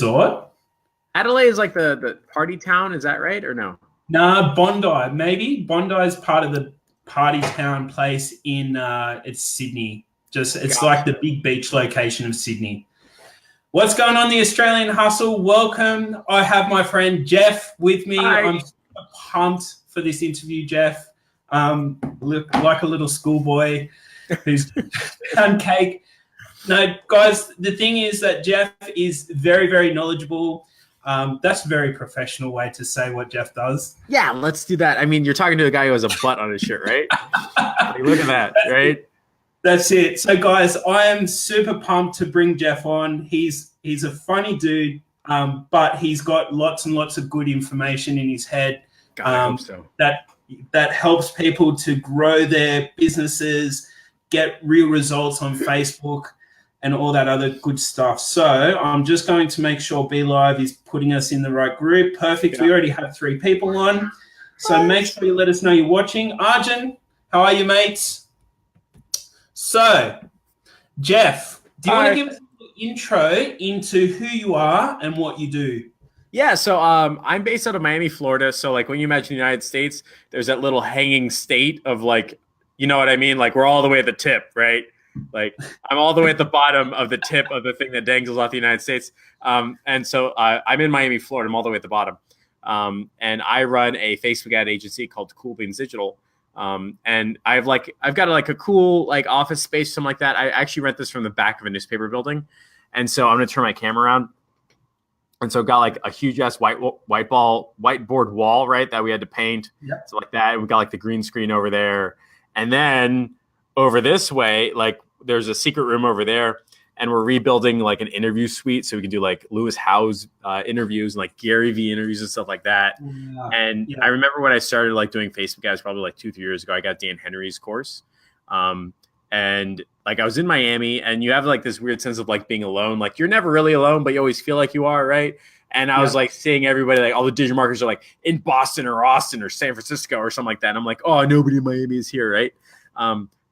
resort. Adelaide is like the party town. Is that right or no? Nah, Bondi, maybe. Bondi is part of the party town place in it's Sydney. It's like the big beach location of Sydney. What's going on, the Australian Hustle? Welcome. I have my friend Jeff with me. Hi. I'm super pumped for this interview, Jeff. Look like a little schoolboy who's done cake. No, guys, the thing is that Jeff is very, very knowledgeable. That's a very professional way to say what Jeff does. Yeah, let's do that. I mean, you're talking to a guy who has a butt on his shirt, right? Like, look at that, right? That's it. So, guys, I am super pumped to bring Jeff on. He's a funny dude, but he's got lots and lots of good information in his head. God, I hope so. That helps people to grow their businesses, get real results on Facebook, and all that other good stuff. So I'm just going to make sure BeLive is putting us in the right group. Perfect. Yeah. We already have 3 people on. So make sure you let us know you're watching. Arjun, how are you, mates? So, Jeff, do you want to give us an intro into who you are and what you do? Yeah, so I'm based out of Miami, Florida. So like when you imagine the United States, there's that little hanging state of like, you know what I mean? Like we're all the way at the tip, right? Like I'm all the way at the bottom of the tip of the thing that dangles off the United States. And so I'm in Miami, Florida. I'm all the way at the bottom. And I run a Facebook ad agency called Cool Beans Digital. And I've got like a cool like office space, something like that. I actually rent this from the back of a newspaper building. And so I'm going to turn my camera around. And so got like a huge ass whiteboard wall, right, that we had to paint. Yep. So like that. And we got like the green screen over there. And then over this way, like there's a secret room over there, and we're rebuilding like an interview suite so we can do like Lewis Howes interviews and like Gary Vee interviews and stuff like that. Yeah. And I remember when I started like doing Facebook ads probably like 2-3 years ago, I got Dan Henry's course. And like I was in Miami, and you have like this weird sense of like being alone. Like you're never really alone, but you always feel like you are, right? And I was like seeing everybody, like all the digital marketers are like in Boston or Austin or San Francisco or something like that. And I'm like, oh, nobody in Miami is here, right?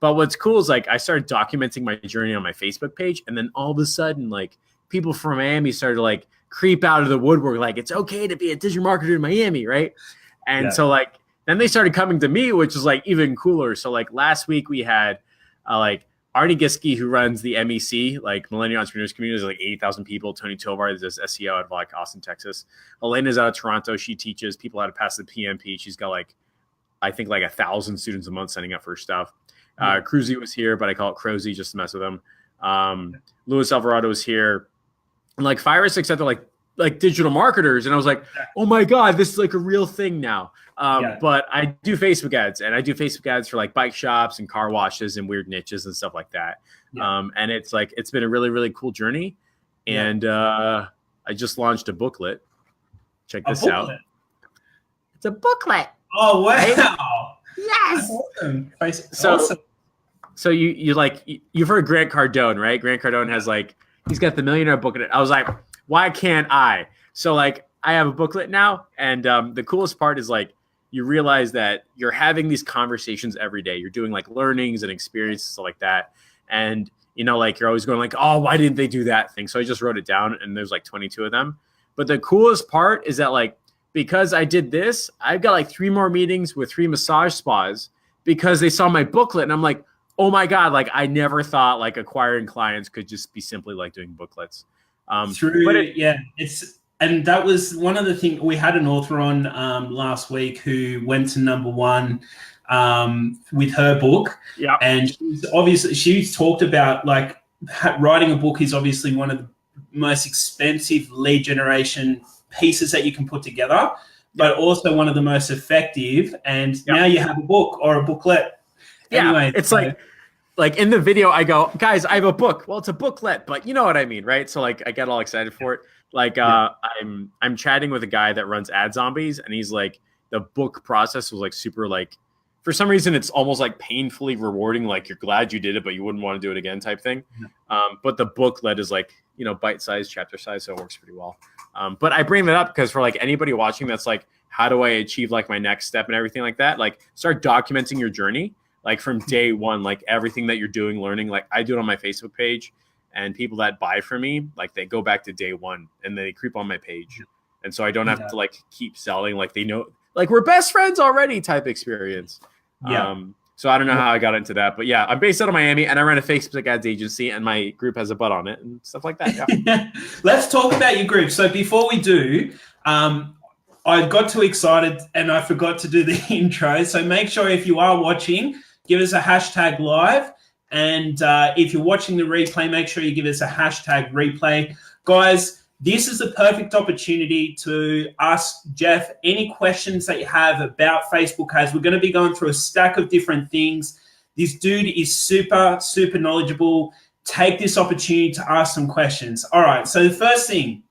But what's cool is like I started documenting my journey on my Facebook page, and then all of a sudden, like people from Miami started to like creep out of the woodwork, like it's okay to be a digital marketer in Miami, right? And so like then they started coming to me, which is like even cooler. So like last week we had like Arnie Giske, who runs the MEC, like Millennial Entrepreneurs Community, like 80,000 people. Tony Tovar does SEO out of like Austin, Texas. Elena's out of Toronto. She teaches people how to pass the PMP. She's got like, I think like 1,000 students a month signing up for her stuff. Cruzy was here, but I call it Crozy just to mess with him. Luis Alvarado was here. And like 5 or 6 other like digital marketers. And I was like, oh my God, this is like a real thing now. But I do Facebook ads, and I do Facebook ads for like bike shops and car washes and weird niches and stuff like that. And it's like, it's been a really, really cool journey. And I just launched a booklet. Check this out. It's a booklet. Oh, wow. Right? Yes. Awesome. So you've heard Grant Cardone, right? Grant Cardone has like, he's got the Millionaire booklet. I was like, why can't I? So like I have a booklet now, and the coolest part is like you realize that you're having these conversations every day. You're doing like learnings and experiences, stuff like that. And you know, like you're always going like, oh, why didn't they do that thing? So I just wrote it down, and there's like 22 of them. But the coolest part is that like, because I did this, I've got like 3 more meetings with 3 massage spas because they saw my booklet, and I'm like, oh my God, like I never thought like acquiring clients could just be simply like doing booklets. And that was one of the things. We had an author on last week who went to #1 with her book. Yeah. And she's talked about like writing a book is obviously one of the most expensive lead generation pieces that you can put together, but also one of the most effective. And now you have a book or a booklet. Anyway, it's like in the video, I go, guys, I have a book. Well, it's a booklet, but you know what I mean, right? So like, I get all excited for it. Like, I'm chatting with a guy that runs Ad Zombies, and he's like, the book process was like super like, for some reason, it's almost like painfully rewarding. Like you're glad you did it, but you wouldn't want to do it again type thing. But the booklet is like, you know, bite-sized, chapter size. So it works pretty well. But I bring that up because for like anybody watching that's like, how do I achieve like my next step and everything like that? Like start documenting your journey. Like from day one, like everything that you're doing, learning, like I do it on my Facebook page. and people that buy from me, like they go back to day one and they creep on my page. And so I don't have to like keep selling. Like they know, like we're best friends already type experience. Yeah. So I don't know how I got into that, but yeah, I'm based out of Miami and I run a Facebook ads agency and my group has a butt on it and stuff like that. Yeah. Let's talk about your group. So before we do, I got too excited and I forgot to do the intro. So make sure if you are watching, give us a hashtag live. And if you're watching the replay, make sure you give us a hashtag replay. Guys, this is the perfect opportunity to ask Jeff any questions that you have about Facebook ads. We're going to be going through a stack of different things. This dude is super, super knowledgeable. Take this opportunity to ask some questions. All right. So the first thing,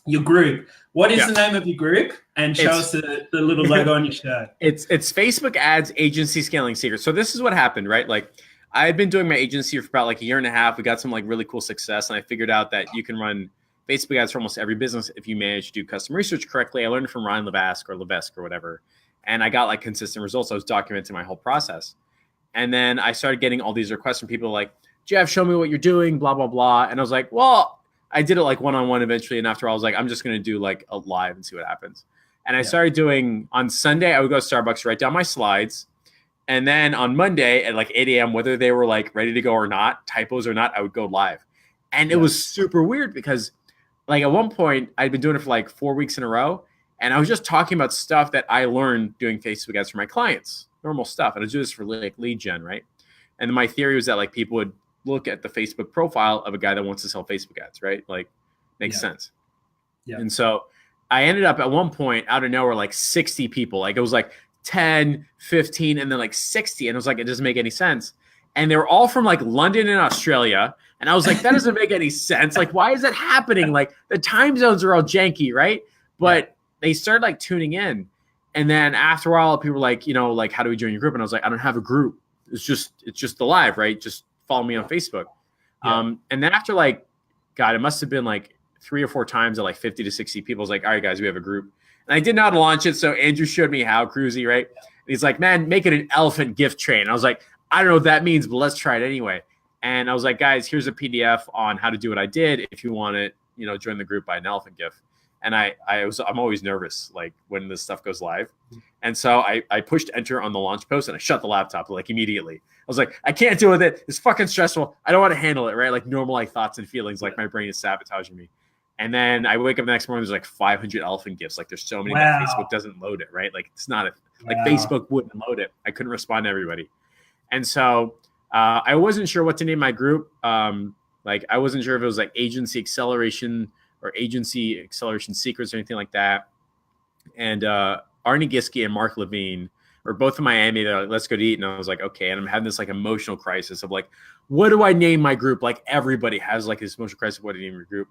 your group. What is the name of your group? And show us the little logo on your shirt. It's Facebook Ads Agency Scaling Secrets. So this is what happened, right? Like I had been doing my agency for about like a year and a half. We got some like really cool success. And I figured out that you can run Facebook ads for almost every business if you manage to do custom research correctly. I learned from Ryan Levesque or whatever. And I got like consistent results. I was documenting my whole process. And then I started getting all these requests from people like, Jeff, show me what you're doing, blah, blah, blah. And I was like, well, I did it like one-on-one eventually. And after all, I was like, I'm just going to do like a live and see what happens. And I started doing on Sunday, I would go to Starbucks, write down my slides. And then on Monday at like 8 a.m., whether they were like ready to go or not, typos or not, I would go live. And it was super weird because like at one point I'd been doing it for like 4 weeks in a row. And I was just talking about stuff that I learned doing Facebook ads for my clients, normal stuff. And I do this for like lead gen, right? And my theory was that like people would look at the Facebook profile of a guy that wants to sell Facebook ads, right? Like makes sense. Yeah. And so I ended up at one point out of nowhere, like 60 people, like it was like 10, 15, and then like 60. And it was like, it doesn't make any sense. And they were all from like London and Australia. And I was like, that doesn't make any sense. Like, why is that happening? Like the time zones are all janky, right? But they started like tuning in. And then after a while, people were like, you know, like, how do we join your group? And I was like, I don't have a group. It's just the live, right? Just follow me on Facebook. And then after like, God, it must have been like 3 or 4 times at like 50 to 60 people. I was like, all right, guys, we have a group. And I didn't know how to launch it. So Andrew showed me how, Cruzy, right? And he's like, man, make it an elephant gift train. I was like, I don't know what that means, but let's try it anyway. And I was like, guys, here's a PDF on how to do what I did. If you want to, you know, join the group, buy an elephant gift. And I'm always nervous, like when this stuff goes live. And so I pushed enter on the launch post and I shut the laptop like immediately. I was like, I can't deal with it. It's fucking stressful. I don't want to handle it, right? Like normal like thoughts and feelings, like my brain is sabotaging me. And then I wake up the next morning, there's like 500 elephant gifts. Like there's so many that Facebook doesn't load it, right? Like it's not like Facebook wouldn't load it. I couldn't respond to everybody. And so I wasn't sure what to name my group. Like I wasn't sure if it was like Agency Acceleration or Agency Acceleration Secrets or anything like that. And Arnie Giske and Mark Levine were both in Miami. They're like, let's go to eat. And I was like, okay. And I'm having this like emotional crisis of like, what do I name my group? Like everybody has like this emotional crisis of what to name your group.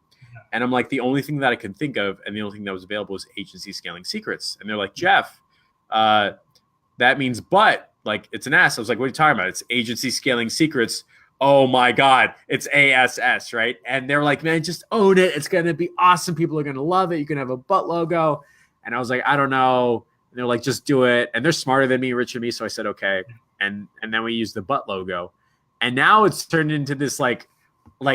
And I'm like, the only thing that I can think of and the only thing that was available was Agency Scaling Secrets. And they're like, Jeff, that means but. Like it's an ass. I was like, what are you talking about? It's Agency Scaling Secrets. Oh my God, it's ASS, right? And they're like, man, just own it. It's going to be awesome. People are going to love it. You can have a butt logo. And I was like, I don't know. And they're like, just do it. And they're smarter than me, richer than me. So I said, okay. And then we used the butt logo. And now it's turned into this like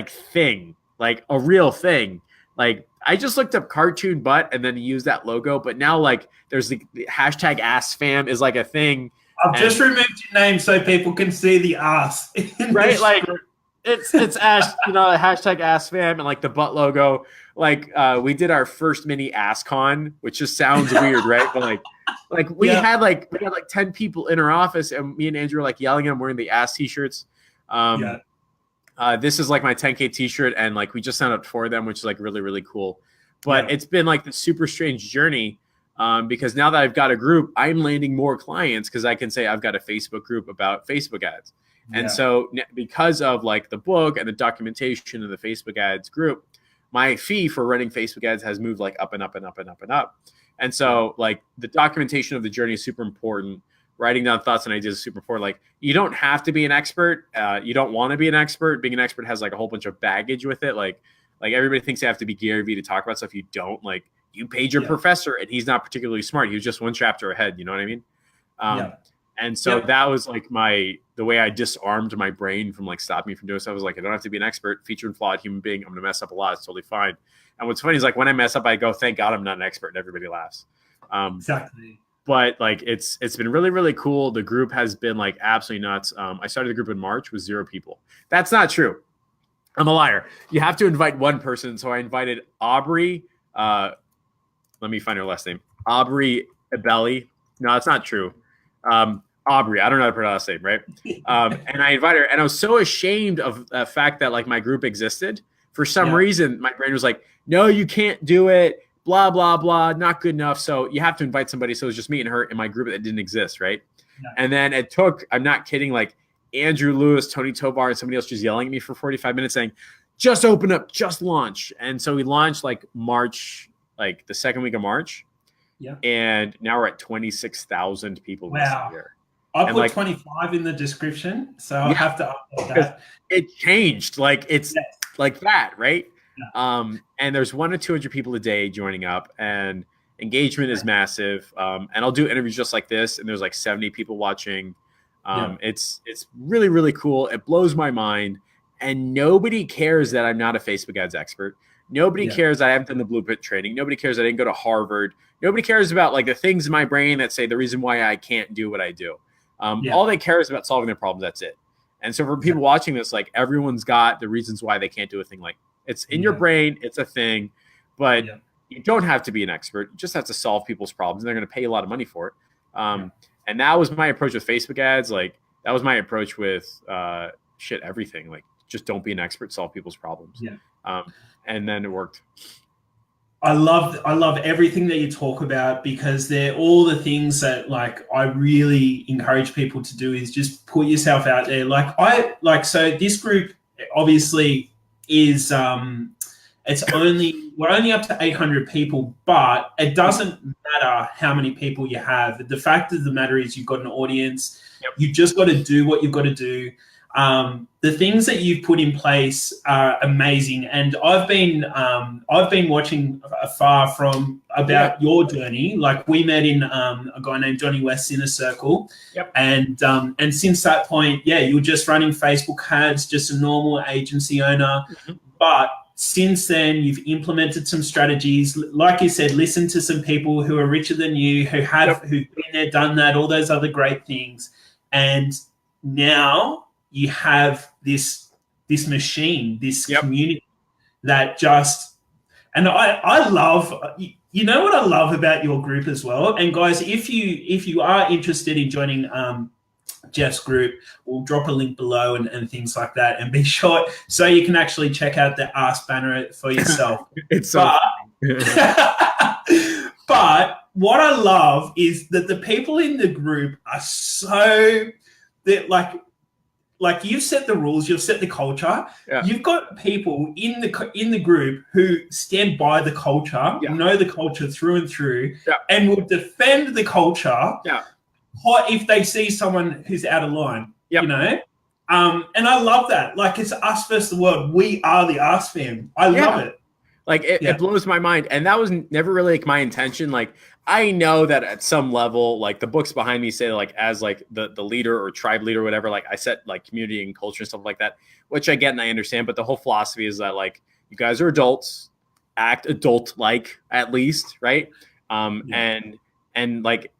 thing, like a real thing. Like I just looked up cartoon butt and then used that logo. But now like there's the hashtag ass fam is like a thing. I've just removed your name so people can see the ass. Right? Like it's ash, you know, hashtag ass fam and like the butt logo. Like we did our first mini ass con, which just sounds weird, right? But like we had like 10 people in our office and me and Andrew were like yelling at them wearing the ass t-shirts. This is like my 10K t-shirt and like we just signed up for them, which is like really, really cool. But it's been like the super strange journey. Because now that I've got a group, I'm landing more clients because I can say I've got a Facebook group about Facebook ads. And so because of like the book and the documentation of the Facebook ads group, my fee for running Facebook ads has moved like up and up and up and up and up. And so like the documentation of the journey is super important. Writing down thoughts and ideas is super important. Like you don't have to be an expert. You don't want to be an expert. Being an expert has like a whole bunch of baggage with it. Like everybody thinks they have to be Gary Vee to talk about stuff. You don't. Like you paid your professor and he's not particularly smart. He was just one chapter ahead. You know what I mean? And so Yep. that was like the way I disarmed my brain from like stopping me from doing stuff. I was like, I don't have to be an expert, featured and flawed human being. I'm gonna mess up a lot. It's totally fine. And what's funny is like when I mess up, I go, thank God I'm not an expert, and everybody laughs. Exactly. But like it's been really, really cool. The group has been like absolutely nuts. I started the group in March with 0 people. That's not true. I'm a liar. You have to invite one person. So I invited Aubrey. Let me find her last name. Aubrey Abelli. No, that's not true. Aubrey. I don't know how to pronounce her name, right? And I invited her, and I was so ashamed of the fact that like my group existed. For some reason, my brain was like, no, you can't do it. Blah, blah, blah. Not good enough. So you have to invite somebody. So it was just me and her in my group that didn't exist, right? Yeah. And then it took, I'm not kidding, like Andrew Lewis, Tony Tobar, and somebody else just yelling at me for 45 minutes saying, just open up, just launch. And so we launched like March, like the second week of March. Yeah. And now we're at 26,000 people this year. I'll put 25 in the description. So I'll have to upload that. It changed. Like it's like that, right? Yeah. And there's 100 to 200 people a day joining up, and engagement is massive. And I'll do interviews just like this, and there's like 70 people watching. It's really, really cool. It blows my mind. And nobody cares that I'm not a Facebook ads expert. Nobody cares that I haven't done the blueprint training. Nobody cares that I didn't go to Harvard. Nobody cares about like the things in my brain that say the reason why I can't do what I do. All they care is about solving their problems. That's it. And so for people watching this, like everyone's got the reasons why they can't do a thing. Like it's in your brain, it's a thing, but you don't have to be an expert. You just have to solve people's problems, and they're going to pay you a lot of money for it. And that was my approach with Facebook ads. Like that was my approach with everything. Like just don't be an expert, solve people's problems. And then it worked. I love everything that you talk about, because they're all the things that like I really encourage people to do is just put yourself out there. So this group obviously is we're only up to 800 people, but it doesn't matter how many people you have. The fact of the matter is you've got an audience. You've just got to do what you've got to do. The things that you've put in place are amazing, and I've been watching afar from about your journey. Like we met in a guy named Johnny West's inner circle, and since that point, you're just running Facebook ads, just a normal agency owner. But since then, you've implemented some strategies, like you said. Listen to some people who are richer than you, who've been there, done that, all those other great things, and now you have this machine, this community that just, and I love, you know what I love about your group as well. And guys, if you are interested in joining Jeff's group, we'll drop a link below and things like that, and be sure so you can actually check out the Ask banner for yourself. It's so but what I love is that the people in the group are so that like you've set the rules, you've set the culture. You've got people in the group who stand by the culture, know the culture through and through, and will defend the culture. If they see someone who's out of line, you know. And I love that. Like it's us versus the world. We are the Ask fam. I love it. Like it blows my mind, and that was never really like my intention. Like I know that at some level, like the books behind me say, like as like the leader or tribe leader or whatever, like I set like community and culture and stuff like that, which I get and I understand. But the whole philosophy is that like you guys are adults, act adult-like at least, right? And like.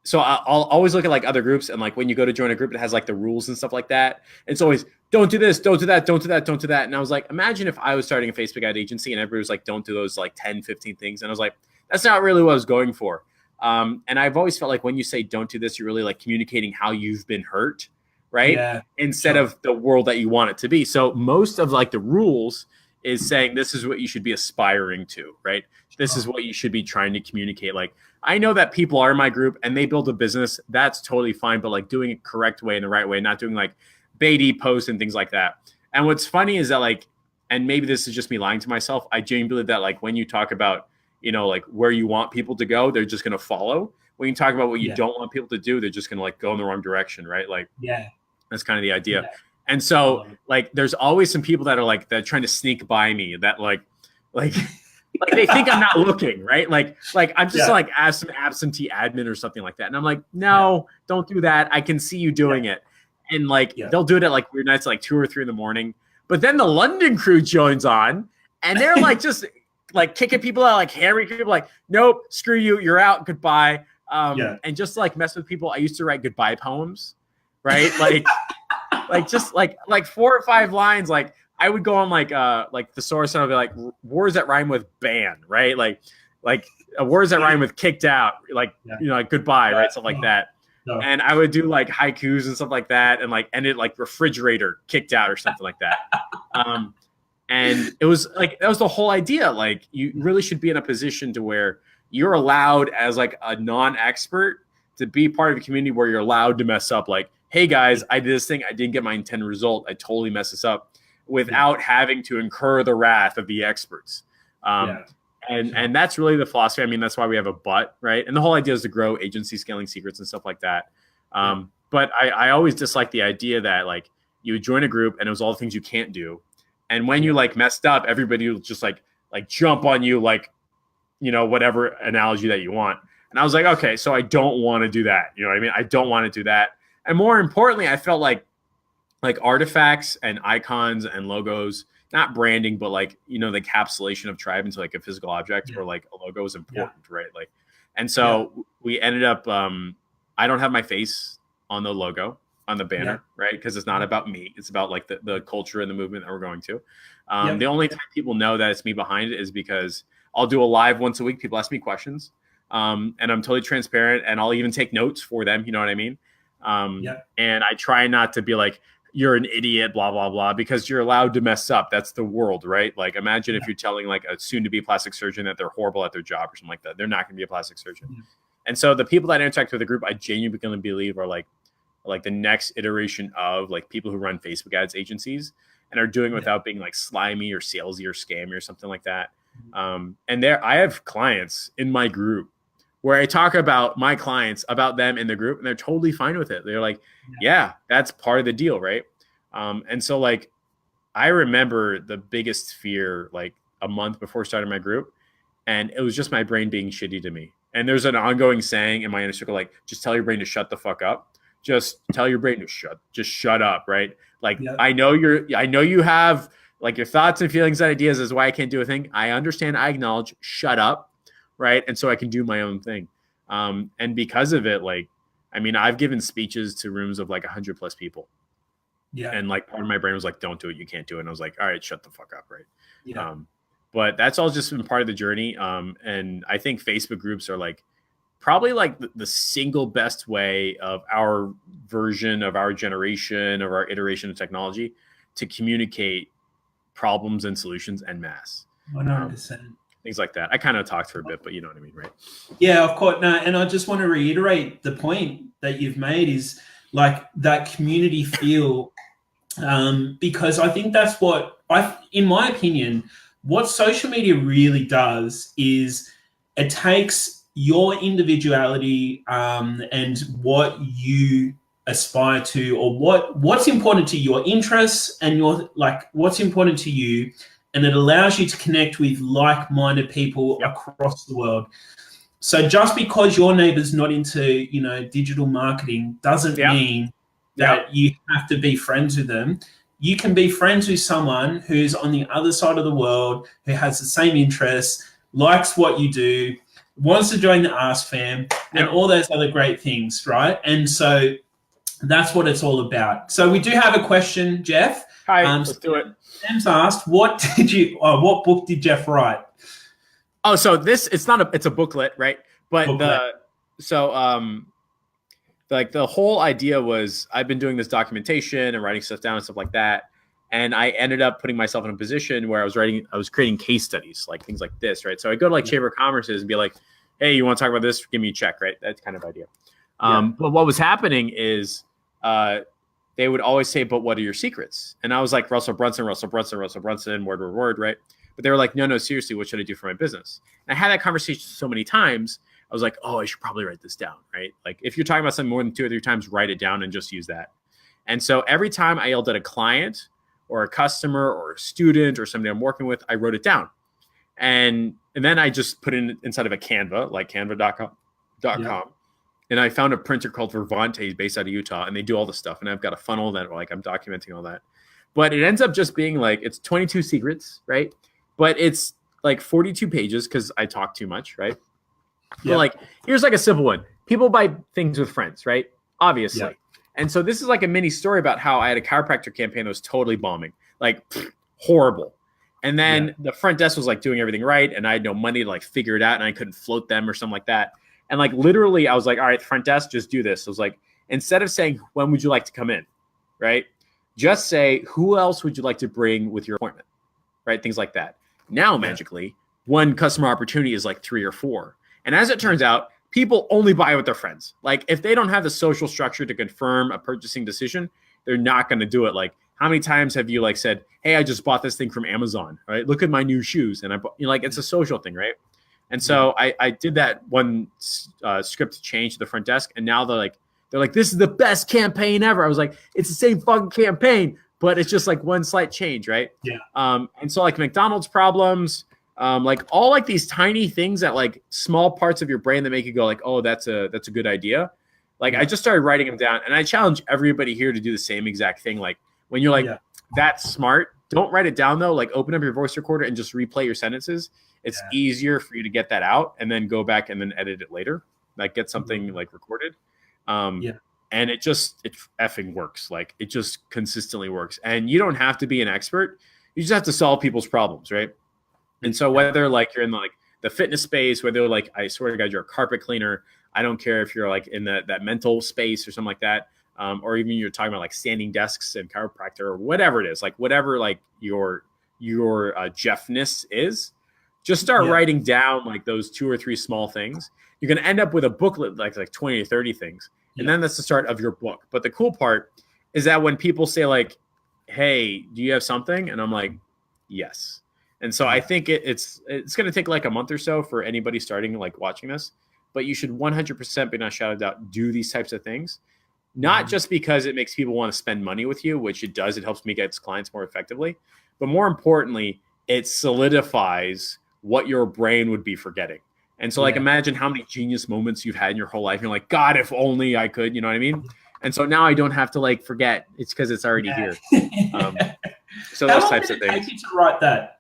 So I'll always look at like other groups, and like when you go to join a group, it has like the rules and stuff like that. It's always don't do this, don't do that, don't do that, don't do that. And I was like, imagine if I was starting a Facebook ad agency and everybody was like, don't do those like 10, 15 things. And I was like, that's not really what I was going for. And I've always felt like when you say don't do this, you're really like communicating how you've been hurt, right? Instead of the world that you want it to be. So most of like the rules is saying this is what you should be aspiring to, right? This is what you should be trying to communicate. Like, I know that people are in my group and they build a business. That's totally fine. But like doing it correct way, in the right way, not doing like baity posts and things like that. And what's funny is that like, and maybe this is just me lying to myself, I genuinely believe that like when you talk about, you know, like where you want people to go, they're just going to follow. When you talk about what you don't want people to do, they're just going to like go in the wrong direction, right? Like, that's kind of the idea. And so like, there's always some people that are like, that are trying to sneak by me that like like they think I'm not looking, right? Like I'm just Yeah. like as some absentee admin or something like that. And I'm like, no, don't do that. I can see you doing it. And like they'll do it at like weird nights, like 2 or 3 in the morning. But then the London crew joins on, and they're like just like kicking people out, like hammering people, like, nope, screw you, you're out, goodbye. And just like mess with people. I used to write goodbye poems, right? Like just like 4 or 5 lines. Like I would go on like thesaurus and I'd be like words that rhyme with ban, right? Like words that rhyme with kicked out, like like goodbye, right? Stuff like that. No. And I would do like haikus and stuff like that, and like end it like refrigerator kicked out or something like that. And it was like that was the whole idea. Like you really should be in a position to where you're allowed as like a non-expert to be part of a community where you're allowed to mess up. Like, hey guys, I did this thing, I didn't get my intended result, I totally messed this up, without having to incur the wrath of the experts. And that's really the philosophy. I mean, that's why we have a but, right? And the whole idea is to grow agency scaling secrets and stuff like that. But I always dislike the idea that like you would join a group and it was all the things you can't do. And when you like messed up, everybody will just like jump on you, like, whatever analogy that you want. And I was like, okay, so I don't want to do that. You know what I mean? I don't want to do that. And more importantly, I felt like artifacts and icons and logos, not branding, but like, the encapsulation of tribe into like a physical object or like a logo is important, right? Like, and so we ended up, I don't have my face on the logo, on the banner, right? Because it's not about me. It's about like the culture and the movement that we're going to. The only time people know that it's me behind it is because I'll do a live once a week. People ask me questions, and I'm totally transparent, and I'll even take notes for them. You know what I mean? And I try not to be like, you're an idiot, blah, blah, blah, because you're allowed to mess up. That's the world, right? Like imagine if you're telling like a soon to be plastic surgeon that they're horrible at their job or something like that. They're not going to be a plastic surgeon. And so the people that interact with the group, I genuinely believe are like the next iteration of like people who run Facebook ads agencies and are doing it without being like slimy or salesy or scammy or something like that. And I have clients in my group where I talk about my clients, about them in the group, and they're totally fine with it. They're like, yeah, that's part of the deal, right? And so like, I remember the biggest fear like a month before starting my group, and it was just my brain being shitty to me. And there's an ongoing saying in my inner circle, like, just tell your brain to shut the fuck up. Just tell your brain to shut up, right? Like, I know you have like your thoughts and feelings and ideas is why I can't do a thing. I understand, I acknowledge, shut up. Right. And so I can do my own thing. And because of it, like, I mean, I've given speeches to rooms of like 100+ people. And like part of my brain was like, don't do it. You can't do it. And I was like, all right, shut the fuck up. Right. But that's all just been part of the journey. And I think Facebook groups are like probably like the single best way of our version of our generation, of our iteration of technology to communicate problems and solutions en masse. 100%. Things like that. I kind of talked for a bit, but you know what I mean, right? Yeah, of course. No, and I just want to reiterate the point that you've made is like that community feel, because I think that's what in my opinion, what social media really does is it takes your individuality and what you aspire to, or what's important to your interests and your like what's important to you. And it allows you to connect with like-minded people across the world. So just because your neighbor's not into, digital marketing doesn't mean that you have to be friends with them. You can be friends with someone who's on the other side of the world, who has the same interests, likes what you do, wants to join the Ask Fam, and all those other great things, right? And so that's what it's all about. So we do have a question, Jeff. Hi, let's do it. Sam's asked, what book did Jeff write? Oh, so it's a booklet, right? But like the whole idea was I've been doing this documentation and writing stuff down and stuff like that. And I ended up putting myself in a position where I was creating case studies, like things like this, right? So I go to like Chamber of Commerce's and be like, hey, you want to talk about this? Give me a check, right? That kind of idea. But what was happening is they would always say, but what are your secrets? And I was like, Russell Brunson, word, right? But they were like, no, seriously, what should I do for my business? And I had that conversation so many times. I was like, oh, I should probably write this down, right? Like if you're talking about something more than 2 or 3 times, write it down and just use that. And so every time I yelled at a client or a customer or a student or somebody I'm working with, I wrote it down. And And then I just put it inside of a Canva, like canva.com. And I found a printer called Vervante based out of Utah, and they do all the stuff. And I've got a funnel that like I'm documenting all that. But it ends up just being like, it's 22 secrets, right? But it's like 42 pages because I talk too much, right? But like, here's like a simple one. People buy things with friends, right? Obviously. Yeah. And so this is like a mini story about how I had a chiropractor campaign that was totally bombing, like horrible. And then the front desk was like doing everything right. And I had no money to like figure it out, and I couldn't float them or something like that. And like literally I was like, all right, front desk, just do this. I was like, instead of saying, when would you like to come in? Right? Just say, who else would you like to bring with your appointment? Right? Things like that. Now, magically, one customer opportunity is like 3 or 4. And as it turns out, people only buy with their friends. Like if they don't have the social structure to confirm a purchasing decision, they're not going to do it. Like how many times have you like said, hey, I just bought this thing from Amazon, right? Look at my new shoes. And like, it's a social thing, right? And so I did that one script change to the front desk. And now they're like, this is the best campaign ever. I was like, it's the same fucking campaign, but it's just like one slight change, right? Yeah. And so like McDonald's problems, like all like these tiny things that like small parts of your brain that make you go like, oh, that's a good idea. Like I just started writing them down, and I challenge everybody here to do the same exact thing. Like when you're like, that's smart, don't write it down though. Like open up your voice recorder and just replay your sentences. It's easier for you to get that out and then go back and then edit it later. Like get something like recorded. And it effing works. Like it just consistently works. And you don't have to be an expert. You just have to solve people's problems, right? And so whether like you're in like the fitness space, whether like, I swear to God, you're a carpet cleaner. I don't care if you're like in that mental space or something like that. Or even you're talking about like standing desks and chiropractor or whatever it is, like whatever like your Jeffness is, just start writing down like those 2 or 3 small things. You're going to end up with a booklet like 20 or 30 things. And then that's the start of your book. But the cool part is that when people say like, hey, do you have something? And I'm like, yes. And so I think it's going to take like a month or so for anybody starting like watching this, but you should 100% be not shouted out, do these types of things, not just because it makes people want to spend money with you, which it does. It helps me get clients more effectively, but more importantly, it solidifies what your brain would be forgetting. And so like, imagine how many genius moments you've had in your whole life. You're like, God, if only I could, you know what I mean? And so now I don't have to like forget. It's because it's already here. So those types of things. How long did it take you to write that?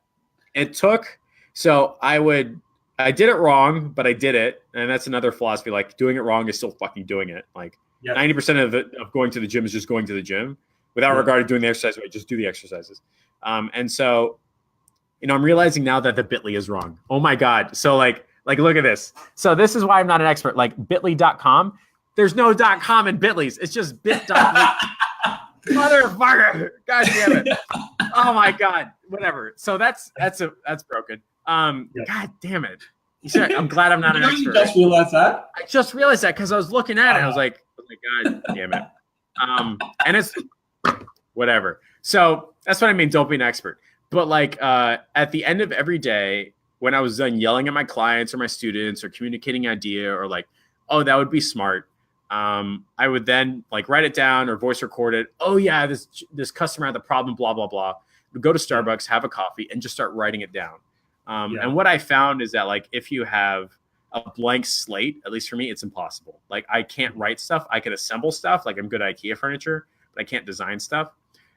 It took, so I did it wrong, but I did it. And that's another philosophy. Like doing it wrong is still fucking doing it. Like 90% of going to the gym is just going to the gym without regard to doing the exercise. Right? Just do the exercises. And so, I'm realizing now that the Bitly is wrong. Oh my God. So like, look at this. So this is why I'm not an expert. Like bitly.com. There's no .com in Bitly's. It's just bit.ly. Motherfucker. God damn it. Oh my God. Whatever. So that's broken. God damn it. I'm glad I'm not an expert. You just realized that? I just realized that because I was looking at it. I was like, God damn it. And it's whatever. So that's what I mean. Don't be an expert. But like at the end of every day, when I was done yelling at my clients or my students or communicating an idea or like, oh, that would be smart. I would then like write it down or voice record it. Oh yeah, this customer had the problem, blah, blah, blah. We'd go to Starbucks, have a coffee, and just start writing it down. And what I found is that like if you have a blank slate, at least for me, it's impossible. Like I can't write stuff. I can assemble stuff. Like I'm good at IKEA furniture, but I can't design stuff.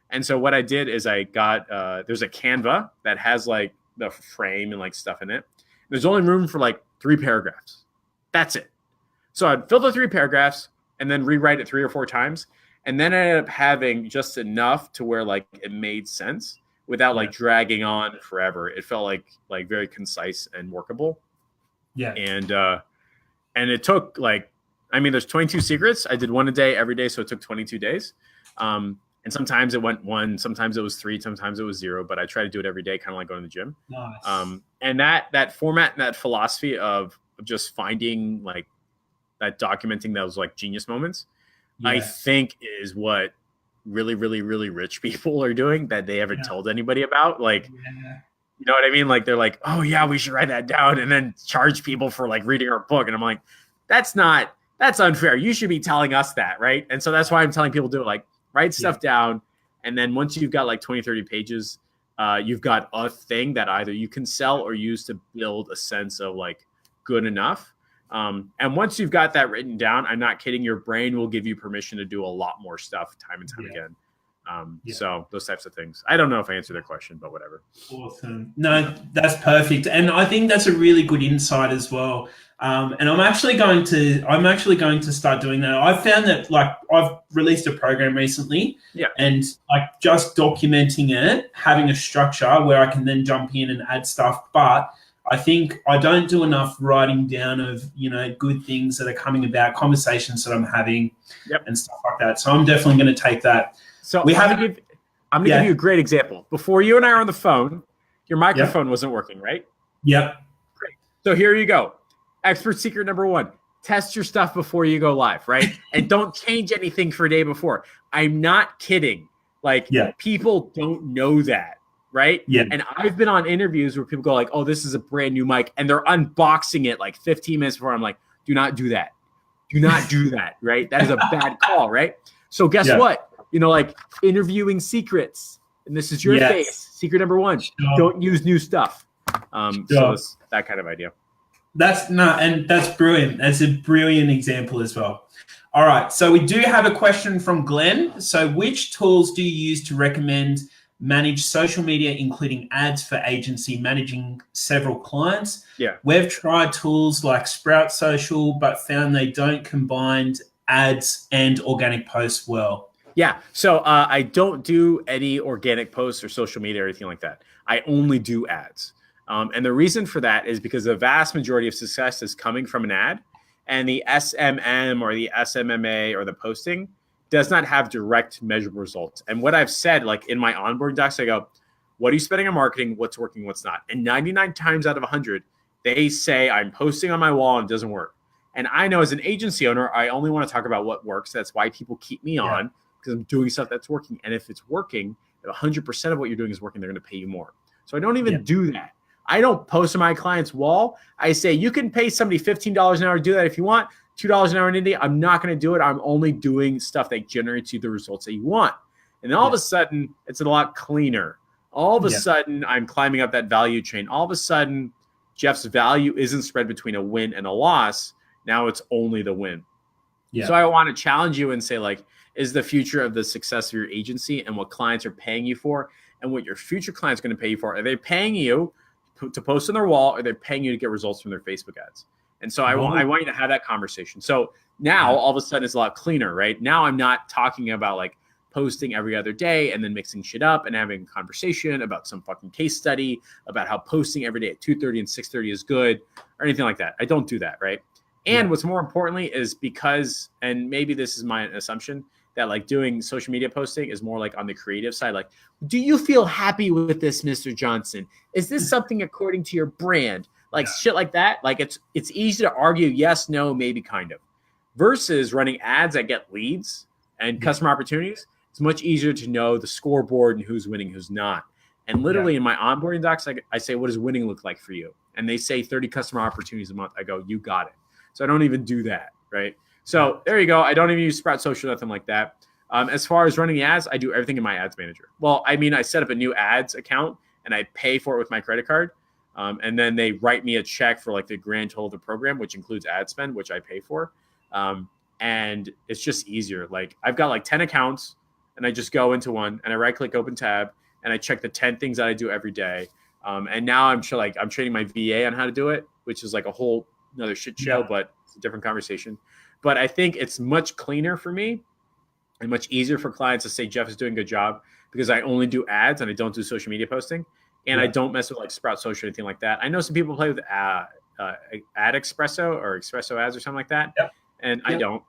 And so what I did is I got there's a Canva that has like the frame and like stuff in it. There's only room for like 3 paragraphs. That's it. So I'd fill the 3 paragraphs and then rewrite it 3 or 4 times. And then I ended up having just enough to where like it made sense without like dragging on forever. It felt like very concise and workable. Yeah. And it took like, I mean, there's 22 secrets. I did 1 a day every day. So it took 22 days. And sometimes it went 1, sometimes it was 3, sometimes it was 0, but I try to do it every day, kind of like going to the gym. Nice. And that format and that philosophy of just finding like that documenting those like genius moments, I think is what really, really, really rich people are doing that they haven't told anybody about. Like, you know what I mean? Like they're like, oh yeah, we should write that down and then charge people for like reading our book. And I'm like, that's unfair. You should be telling us that. Right. And so that's why I'm telling people to do it. Like, write stuff down. And then once you've got like 20, 30 pages, you've got a thing that either you can sell or use to build a sense of like good enough. And once you've got that written down, I'm not kidding, your brain will give you permission to do a lot more stuff time and time again. So those types of things. I don't know if I answered their question, but whatever. Awesome. No, that's perfect. And I think that's a really good insight as well. And I'm actually going to start doing that. I've found that like I've released a program recently, and like just documenting it, having a structure where I can then jump in and add stuff. But I think I don't do enough writing down of, good things that are coming about, conversations that I'm having, and stuff like that. So I'm definitely going to take that. So I'm going to give you a great example. Before you and I are on the phone, your microphone wasn't working, right? Yep. Great. So here you go. Expert secret number 1, test your stuff before you go live, right? And don't change anything for a day before. I'm not kidding. Like people don't know that, right? Yeah. And I've been on interviews where people go like, oh, this is a brand new mic. And they're unboxing it like 15 minutes before. I'm like, do not do that. Do not do that, right? That is a bad call, right? So guess what? Like interviewing secrets. And this is your face. Secret number 1, don't use new stuff. So it's that kind of idea. That's brilliant. That's a brilliant example as well. All right. So we do have a question from Glenn. So which tools do you use to recommend manage social media, including ads for agency managing several clients? Yeah. We've tried tools like Sprout Social, but found they don't combine ads and organic posts well. Yeah. So I don't do any organic posts or social media or anything like that. I only do ads. And the reason for that is because the vast majority of success is coming from an ad, and the SMM or the SMMA or the posting does not have direct measurable results. And what I've said, like in my onboarding docs, I go, what are you spending on marketing? What's working, what's not? And 99 times out of 100, they say I'm posting on my wall and it doesn't work. And I know as an agency owner, I only want to talk about what works. That's why people keep me on, because I'm doing stuff that's working. And if it's working, if 100% of what you're doing is working, they're going to pay you more. So I don't even do that. I don't post on my client's wall. I say, you can pay somebody $15 an hour to do that if you want, $2 an hour in India. I'm not going to do it. I'm only doing stuff that generates you the results that you want. And then all of a sudden, it's a lot cleaner. All of a sudden, I'm climbing up that value chain. All of a sudden, Jeff's value isn't spread between a win and a loss. Now it's only the win. Yeah. So I want to challenge you and say, like, is the future of the success of your agency and what clients are paying you for and what your future clients are going to pay you for? Are they paying you to post on their wall, or they're paying you to get results from their Facebook ads? And so I want you to have that conversation. So now all of a sudden it's a lot cleaner, right? Now I'm not talking about like posting every other day and then mixing shit up and having a conversation about some fucking case study about how posting every day at 2:30 and 6:30 is good or anything like that. I don't do that, right? And what's more importantly is because, and maybe this is my assumption, that like doing social media posting is more like on the creative side. Like, do you feel happy with this, Mr. Johnson? Is this something according to your brand? Like shit like that. Like it's easy to argue yes, no, maybe, kind of. Versus running ads that get leads and customer opportunities. It's much easier to know the scoreboard and who's winning, who's not. And literally in my onboarding docs, I say, what does winning look like for you? And they say 30 customer opportunities a month. I go, you got it. So I don't even do that, right? So there you go. I don't even use Sprout Social, nothing like that. As far as running the ads, I do everything in my ads manager. Well, I mean, I set up a new ads account and I pay for it with my credit card. And then they write me a check for like the grand total of the program, which includes ad spend, which I pay for. And it's just easier. Like I've got like 10 accounts and I just go into one and I right click open tab and I check the 10 things that I do every day. And now I'm training my VA on how to do it, which is like a whole another shit show, but it's a different conversation. But I think it's much cleaner for me and much easier for clients to say Jeff is doing a good job because I only do ads and I don't do social media posting. And I don't mess with like Sprout Social or anything like that. I know some people play with Ad Espresso or Espresso ads or something like that. And I don't,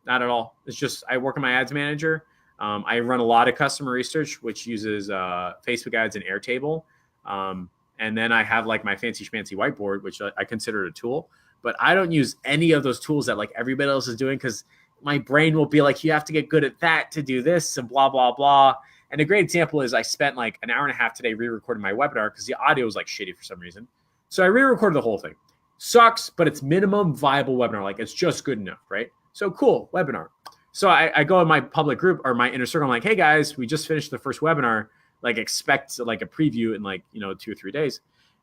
not at all. It's just, I work in my ads manager. I run a lot of customer research, which uses Facebook ads and Airtable. And then I have like my fancy schmancy whiteboard, which I consider a tool. But I don't use any of those tools that like everybody else is doing because my brain will be like, you have to get good at that to do this and blah, blah, blah. And a great example is I spent like an hour and a half today re-recording my webinar because the audio was like shitty for some reason. So I re-recorded the whole thing. Sucks, but it's minimum viable webinar. Like it's just good enough, right? So cool, webinar. So I go in my public group or my inner circle. I'm like, hey guys, we just finished the first webinar. like expect like a preview in like, 2 or 3 days.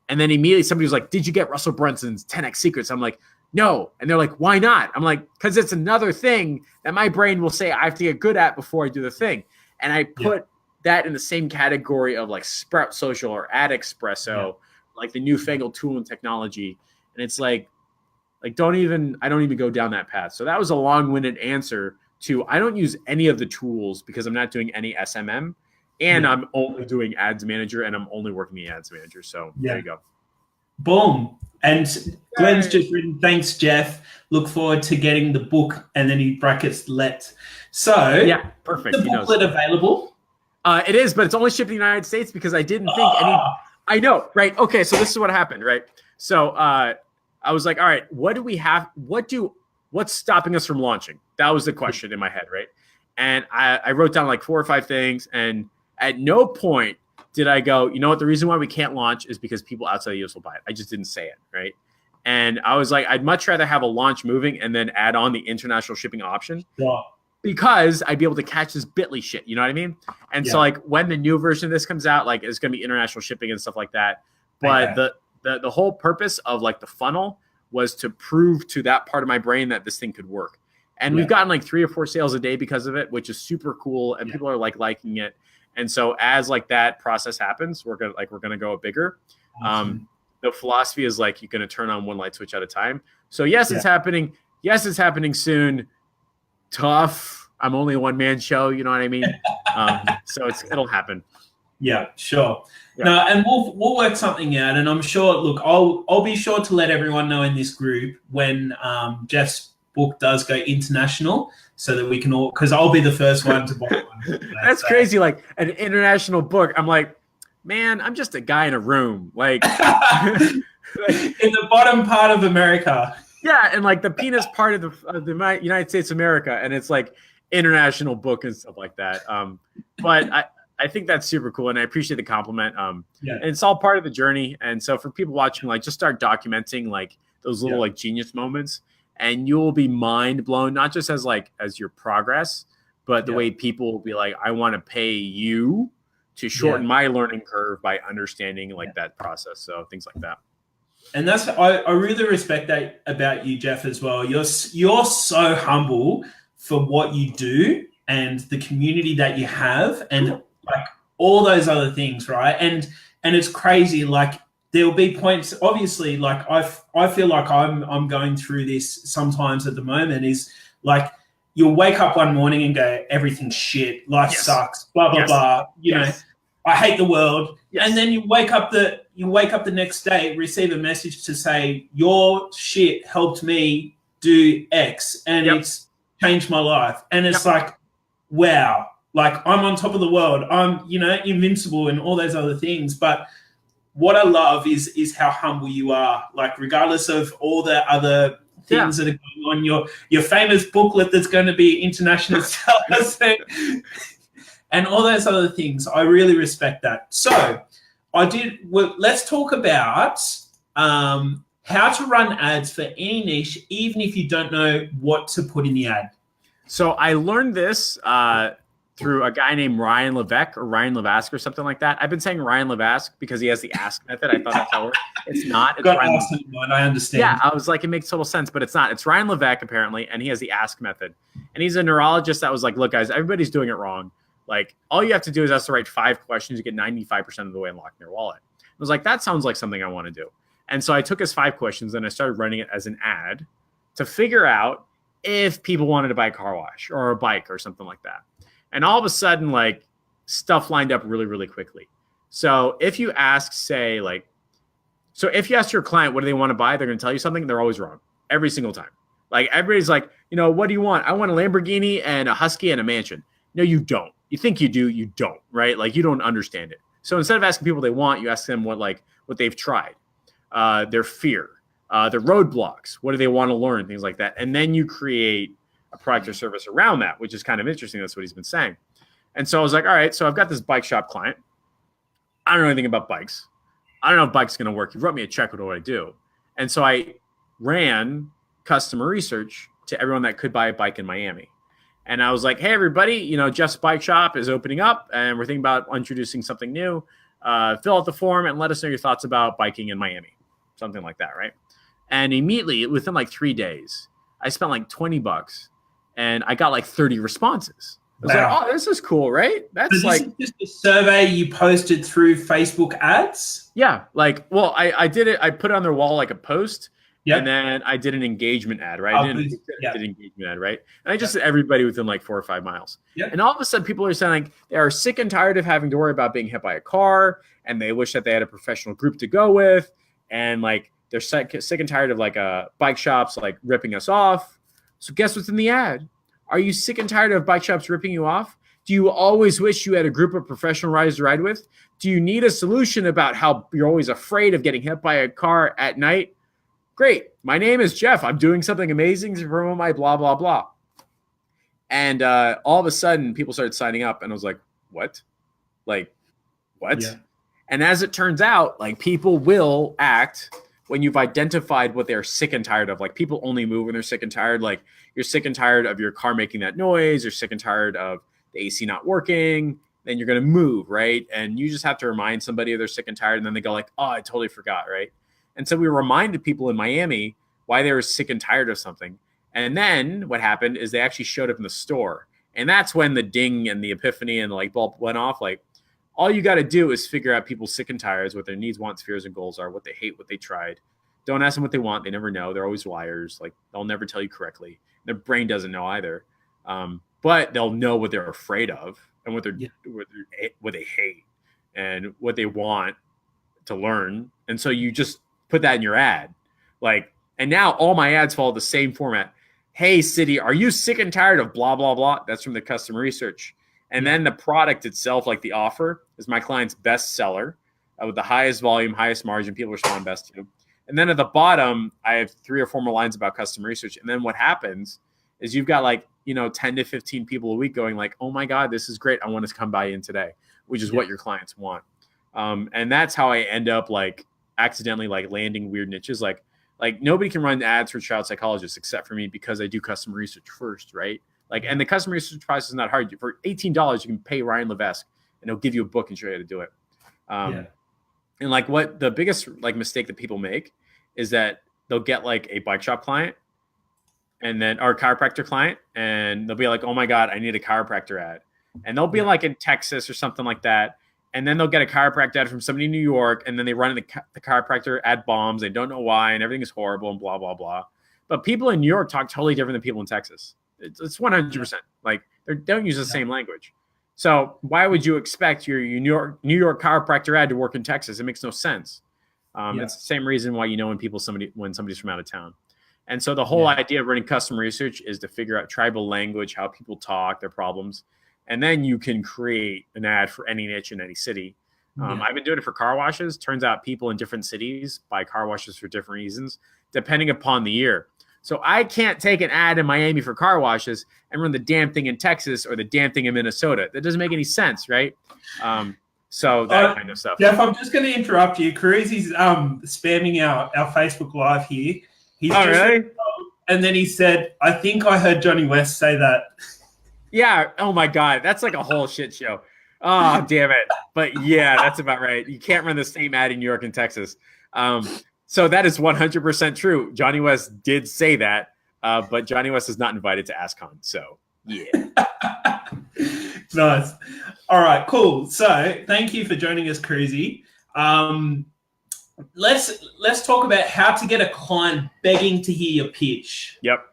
And then immediately somebody was like, did you get Russell Brunson's 10X Secrets? I'm like, no. And they're like, why not? I'm like, because it's another thing that my brain will say I have to get good at before I do the thing. And I put that in the same category of like Sprout Social or AdExpresso, like the newfangled tool and technology. And it's like I don't even go down that path. So that was a long-winded answer to I don't use any of the tools because I'm not doing any SMM. And I'm only doing Ads Manager, and I'm only working the Ads Manager. So there you go. Boom. And Glenn's just written, thanks, Jeff. Look forward to getting the book, and then he brackets let. So yeah, perfect. Is the booklet available? It is, but it's only shipped in the United States because I didn't think any. I know, right? Okay, so this is what happened, right? So I was like, all right, what do we have? What's stopping us from launching? That was the question in my head, right? And I wrote down like 4 or 5 things, and at no point did I go, you know what, the reason why we can't launch is because people outside the US will buy it. I just didn't say it, right? And I was like, I'd much rather have a launch moving and then add on the international shipping option because I'd be able to catch this Bitly shit, you know what I mean? And so like when the new version of this comes out, like it's going to be international shipping and stuff like that. But the whole purpose of like the funnel was to prove to that part of my brain that this thing could work. And we've gotten like 3 or 4 sales a day because of it, which is super cool. And people are like liking it. And so as like that process happens, we're gonna go bigger. Awesome. The philosophy is like you're gonna turn on one light switch at a time. So yes, it's happening. Yes, it's happening soon. Tough. I'm only a one-man show. You know what I mean? So it'll happen. Yeah, sure. Yeah. No, and we'll work something out. And I'm sure. Look, I'll be sure to let everyone know in this group when Jeff's book does go international, so that we can all, because I'll be the first one to buy one. That's crazy. Like an international book. I'm like, man, I'm just a guy in a room. Like in the bottom part of America. Yeah, and like the penis part of the United States of America, and it's like international book and stuff like that. But I think that's super cool, and I appreciate the compliment. And it's all part of the journey. And so for people watching, like just start documenting like those little like genius moments. And you'll be mind blown, not just as your progress, but the way people will be like, I want to pay you to shorten my learning curve by understanding like that process. So things like that. And that's, I really respect that about you, Jeff, as well. You're so humble for what you do and the community that you have and like all those other things, right? And it's crazy, like, there'll be points, obviously, like I feel like I'm going through this sometimes at the moment, is like you'll wake up one morning and go, everything's shit, life sucks, blah, blah, blah. You know, I hate the world. And then you wake up the next day, receive a message to say, your shit helped me do X and it's changed my life. And it's like, wow, like I'm on top of the world. I'm, invincible and all those other things. But what I love is how humble you are, like regardless of all the other things that are going on, your famous booklet that's going to be international sellers and all those other things. I really respect that. So let's talk about how to run ads for any niche, even if you don't know what to put in the ad. So I learned this through a guy named Ryan Levesque or Ryan Levesque or something like that. I've been saying Ryan Levesque because he has the ask method. I thought that's how it works. It's not. It's Ryan I understand. Yeah, I was like, it makes total sense, but it's not. It's Ryan Levesque apparently, and he has the ask method. And he's a neurologist that was like, look, guys, everybody's doing it wrong. Like, all you have to do is ask the right 5 questions. You get 95% of the way unlocking your wallet. I was like, that sounds like something I want to do. And so I took his 5 questions and I started running it as an ad to figure out if people wanted to buy a car wash or a bike or something like that. And all of a sudden, like, stuff lined up really, really quickly. So if you ask, say, like, so if you ask your client, what do they want to buy? They're going to tell you something. They're always wrong every single time. Like, everybody's like, what do you want? I want a Lamborghini and a Husky and a mansion. No, you don't. You think you do. You don't, right? Like, you don't understand it. So instead of asking people what they want, you ask them what they've tried, their fear, their roadblocks, what do they want to learn, things like that. And then you create a product or service around that, which is kind of interesting. That's what he's been saying. And so I was like, all right, so I've got this bike shop client. I don't know anything about bikes. I don't know if bike's going to work. He wrote me a check. What do I do? And so I ran customer research to everyone that could buy a bike in Miami. And I was like, hey, everybody, Jeff's Bike Shop is opening up and we're thinking about introducing something new. Fill out the form and let us know your thoughts about biking in Miami. Something like that, right? And immediately, within like 3 days, I spent like $20 and I got like 30 responses. I was like, oh, this is cool, right? That's so this is just a survey you posted through Facebook ads? Yeah. I did it. I put it on their wall like a post. Yep. And then I did an engagement ad, right? I did an engagement ad, right? And I just said everybody within like 4 or 5 miles. Yep. And all of a sudden, people are saying like they are sick and tired of having to worry about being hit by a car, and they wish that they had a professional group to go with, and like they're sick and tired of like bike shops like ripping us off. So guess what's in the ad? Are you sick and tired of bike shops ripping you off? Do you always wish you had a group of professional riders to ride with? Do you need a solution about how you're always afraid of getting hit by a car at night? Great. My name is Jeff. I'm doing something amazing to promote my blah, blah, blah. And all of a sudden, people started signing up. And I was like, what? Like, what? Yeah. And as it turns out, like people will act when you've identified what they're sick and tired of. Like people only move when they're sick and tired. Like you're sick and tired of your car making that noise. You're sick and tired of the AC not working. Then you're going to move, right? And you just have to remind somebody they're sick and tired. And then they go like, oh, I totally forgot, right? And so we reminded people in Miami why they were sick and tired of something. And then what happened is they actually showed up in the store. And that's when the ding and the epiphany and the light bulb went off. Like, all you got to do is figure out people's sick and tires, what their needs, wants, fears, and goals are, what they hate, what they tried. Don't ask them what they want. They never know. They're always liars. Like, they'll never tell you correctly. Their brain doesn't know either. But they'll know what they're afraid of and what they hate and what they want to learn. And so you just put that in your ad. Like, and now all my ads follow the same format. Hey, city, are you sick and tired of blah, blah, blah? That's from the customer research. And then the product itself, like the offer, is my client's best seller with the highest volume, highest margin, people respond best to. And then at the bottom, I have 3 or 4 more lines about customer research. And then what happens is you've got like, 10 to 15 people a week going like, oh my God, this is great. I want to come by in today, which is what your clients want. And that's how I end up like accidentally like landing weird niches. Like nobody can run ads for child psychologists except for me because I do customer research first, right? Like, and the customer research process is not hard. For $18, you can pay Ryan Levesque and he'll give you a book and show you how to do it. And like what the biggest like mistake that people make is that they'll get like a bike shop client and then or a chiropractor client and they'll be like, oh my God, I need a chiropractor ad. And they'll be like in Texas or something like that. And then they'll get a chiropractor ad from somebody in New York. And then they run the chiropractor ad bombs. They don't know why. And everything is horrible and blah, blah, blah. But people in New York talk totally different than people in Texas. It's 100%. Like they don't use the same language. So why would you expect your New York chiropractor ad to work in Texas? It makes no sense. It's the same reason why when somebody's from out of town. And so the whole idea of running customer research is to figure out tribal language, how people talk, their problems, and then you can create an ad for any niche in any city. I've been doing it for car washes. Turns out people in different cities buy car washes for different reasons, depending upon the year. So I can't take an ad in Miami for car washes and run the damn thing in Texas or the damn thing in Minnesota. That doesn't make any sense, right? So that kind of stuff. Jeff, I'm just going to interrupt you. Cruzy's spamming our Facebook Live here. He's really? And then he said, I think I heard Johnny West say that. Yeah. Oh, my God. That's like a whole shit show. Oh, damn it. But, yeah, that's about right. You can't run the same ad in New York and Texas. So that is 100% true. Johnny West did say that, but Johnny West is not invited to AskCon. So, yeah. Nice. All right, cool. So thank you for joining us, Cruzy. Let's talk about how to get a client begging to hear your pitch. Yep.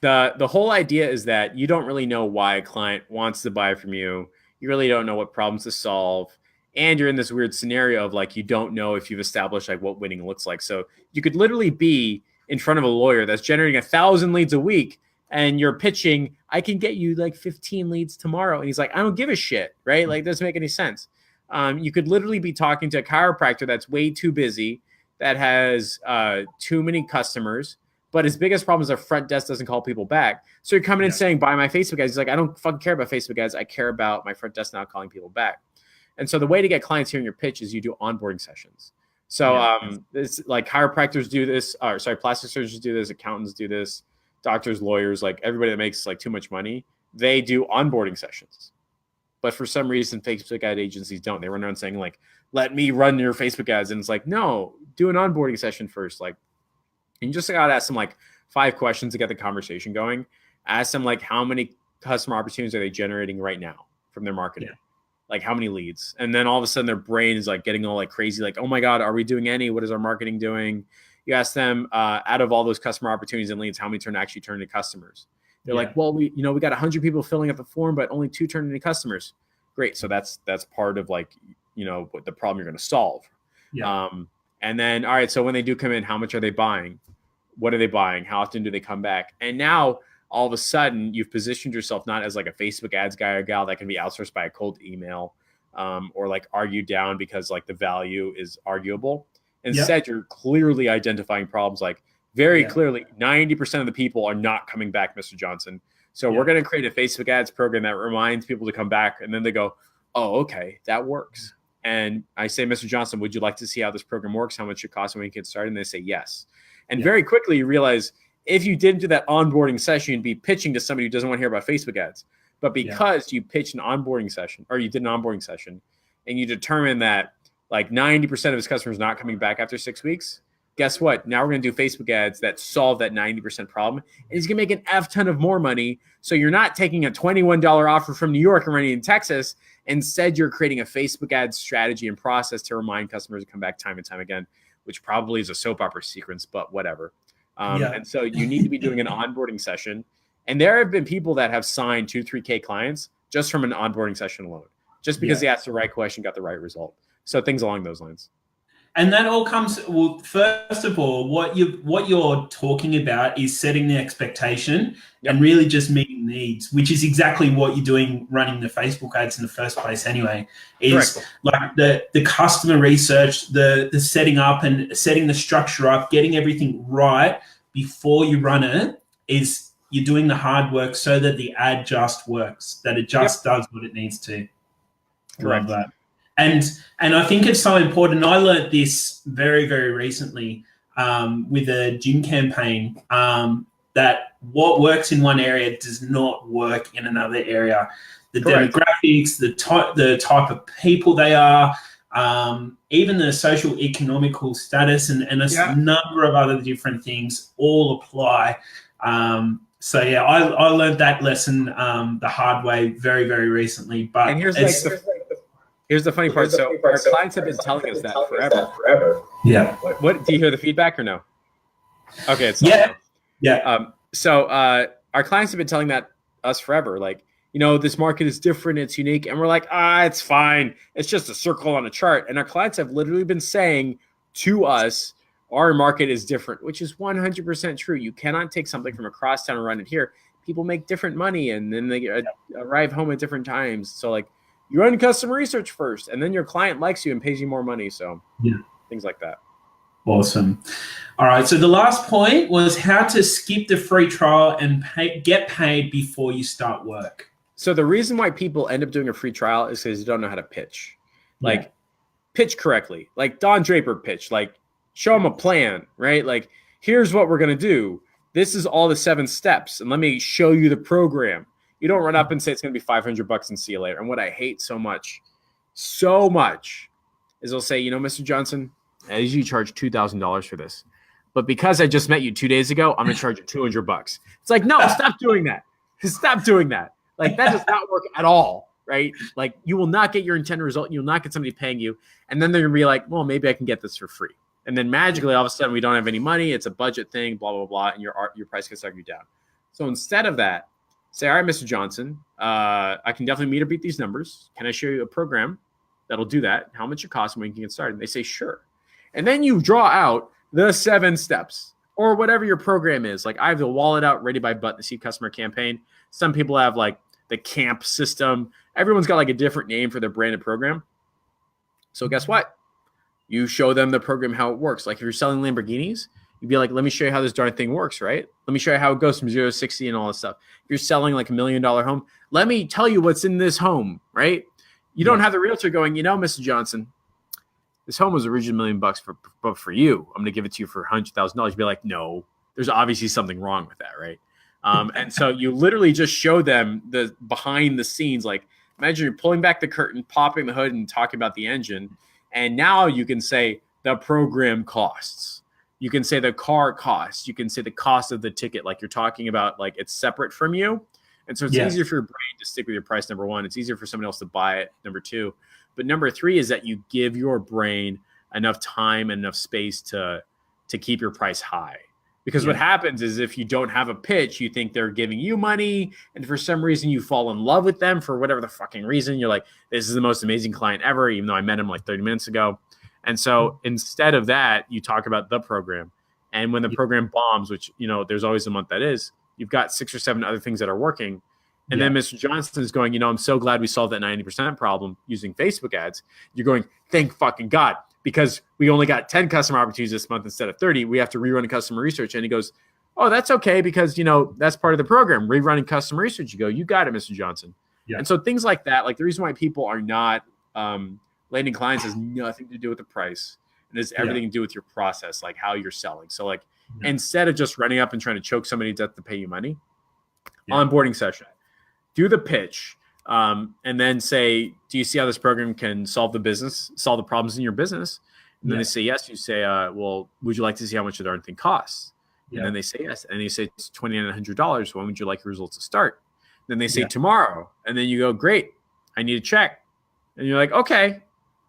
The whole idea is that you don't really know why a client wants to buy from you. You really don't know what problems to solve. And you're in this weird scenario of like, you don't know if you've established like what winning looks like. So you could literally be in front of a lawyer that's generating 1,000 leads a week and you're pitching, I can get you like 15 leads tomorrow. And he's like, I don't give a shit, right? Like, it doesn't make any sense. You could literally be talking to a chiropractor that's way too busy, that has too many customers, but his biggest problem is their front desk doesn't call people back. So you're coming in saying, buy my Facebook ads. He's like, I don't fucking care about Facebook ads. I care about my front desk not calling people back. And so the way to get clients hearing your pitch is you do onboarding sessions. So it's like chiropractors do this, plastic surgeons do this, accountants do this, doctors, lawyers, like everybody that makes like too much money they do onboarding sessions. But for some reason, Facebook ad agencies don't. They run around saying like, let me run your Facebook ads. And it's like, no, do an onboarding session first. Like, you just got to ask them like 5 questions to get the conversation going. Ask them like, how many customer opportunities are they generating right now from their marketing? Yeah. Like how many leads? And then all of a sudden their brain is like getting all like crazy. Like, oh my God, are we doing any? What is our marketing doing? You ask them out of all those customer opportunities and leads, how many actually turn into customers? They're like, well, we got 100 people filling out the form, but only 2 turned into customers. Great. So that's part of like, what the problem you're going to solve. Yeah. And then, all right, so when they do come in, how much are they buying? What are they buying? How often do they come back? And now all of a sudden you've positioned yourself not as like a Facebook ads guy or gal that can be outsourced by a cold email or like argued down because like the value is arguable. Instead, you're clearly identifying problems like very clearly 90% of the people are not coming back, Mr. Johnson. So we're going to create a Facebook ads program that reminds people to come back. And then they go, oh, okay, that works. And I say, Mr. Johnson, would you like to see how this program works? How much it costs when we get started? And they say yes. And very quickly you realize if you didn't do that onboarding session, you'd be pitching to somebody who doesn't want to hear about Facebook ads. But because you pitched an onboarding session or you did an onboarding session and you determine that like 90% of his customers not coming back after 6 weeks, guess what? Now we're going to do Facebook ads that solve that 90% problem. And he's going to make an F ton of more money. So you're not taking a $21 offer from New York and running in Texas. Instead, you're creating a Facebook ad strategy and process to remind customers to come back time and time again, which probably is a soap opera sequence, but whatever. And so you need to be doing an onboarding session. And there have been people that have signed 2-3K clients just from an onboarding session alone, just because they asked the right question, got the right result. So things along those lines. And that all comes, well, first of all, what you're talking about is setting the expectation and really just meeting needs, which is exactly what you're doing running the Facebook ads in the first place anyway, is correct. Like the customer research, the setting up and setting the structure up, getting everything right before you run it is you're doing the hard work so that the ad just works, that it just does what it needs to. Correct. Love that. And I think it's so important. I learned this very, very recently with a gym campaign that what works in one area does not work in another area. The correct. Demographics, the type of people they are, even the social economical status and a number of other different things all apply. So I learned that lesson the hard way very, very recently. But and here's the funny part. So our clients have been telling us that forever. Yeah. What do you hear the feedback or no? Okay. It's So our clients have been telling us forever. Like, this market is different. It's unique. And we're like, it's fine. It's just a circle on a chart. And our clients have literally been saying to us, our market is different, which is 100% true. You cannot take something from across town and run it here. People make different money and then they arrive home at different times. So like, you run customer research first, and then your client likes you and pays you more money. So things like that. Awesome. All right. So the last point was how to skip the free trial and get paid before you start work. So the reason why people end up doing a free trial is because you don't know how to pitch. Like pitch correctly. Like Don Draper pitch. Like show them a plan, right? Like here's what we're going to do. This is all the 7 steps, and let me show you the program. You don't run up and say it's going to be $500 and see you later. And what I hate so much is they'll say, Mr. Johnson, I usually charge $2,000 for this. But because I just met you 2 days ago, I'm going to charge you $200. It's like, no, stop doing that. Stop doing that. Like that does not work at all, right? Like you will not get your intended result. You'll not get somebody paying you. And then they're going to be like, well, maybe I can get this for free. And then magically, all of a sudden, we don't have any money. It's a budget thing, blah, blah, blah. And your price gets argued down. So instead of that, say, all right, Mr. Johnson, I can definitely meet or beat these numbers. Can I show you a program that'll do that? How much it costs and when you can get started? And they say, sure. And then you draw out the 7 steps or whatever your program is. Like I have the wallet out ready by button to see customer campaign. Some people have like the camp system. Everyone's got like a different name for their branded program. So guess what? You show them the program, how it works. Like if you're selling Lamborghinis, you'd be like, let me show you how this darn thing works, right? Let me show you how it goes from 0 to 60 and all this stuff. If you're selling like $1 million home, let me tell you what's in this home, right? You don't have the realtor going, Mr. Johnson, this home was originally $1 million, but for you, I'm going to give it to you for $100,000. You'd be like, no, there's obviously something wrong with that, right? And so you literally just show them the behind the scenes. Like imagine you're pulling back the curtain, popping the hood, and talking about the engine. And now you can say the program costs. You can say the car costs. You can say the cost of the ticket. Like you're talking about, like it's separate from you. And so it's easier for your brain to stick with your price, number one. It's easier for someone else to buy it, number two. But number three is that you give your brain enough time and enough space to keep your price high. Because what happens is if you don't have a pitch, you think they're giving you money. And for some reason, you fall in love with them for whatever the fucking reason. You're like, this is the most amazing client ever, even though I met him like 30 minutes ago. And so instead of that, you talk about the program. And when the program bombs, which, you know, there's always a month that is, you've got 6 or 7 other things that are working. And then Mr. Johnson is going, you know, I'm so glad we solved that 90% problem using Facebook ads. You're going, thank fucking God, because we only got 10 customer opportunities this month instead of 30. We have to rerun customer research. And he goes, oh, that's okay, because, you know, that's part of the program, rerunning customer research. You go, you got it, Mr. Johnson. Yeah. And so things like that, like the reason why people are not landing clients has nothing to do with the price. And it's everything to do with your process, like how you're selling. So like instead of just running up and trying to choke somebody to death to pay you money, onboarding session, do the pitch, and then say, do you see how this program can solve the problems in your business? And then they say yes. You say, well, would you like to see how much the darn thing costs? And then they say yes. And you say it's $2,900. When would you like your results to start? Then they say tomorrow. And then you go, great, I need a check. And you're like, okay.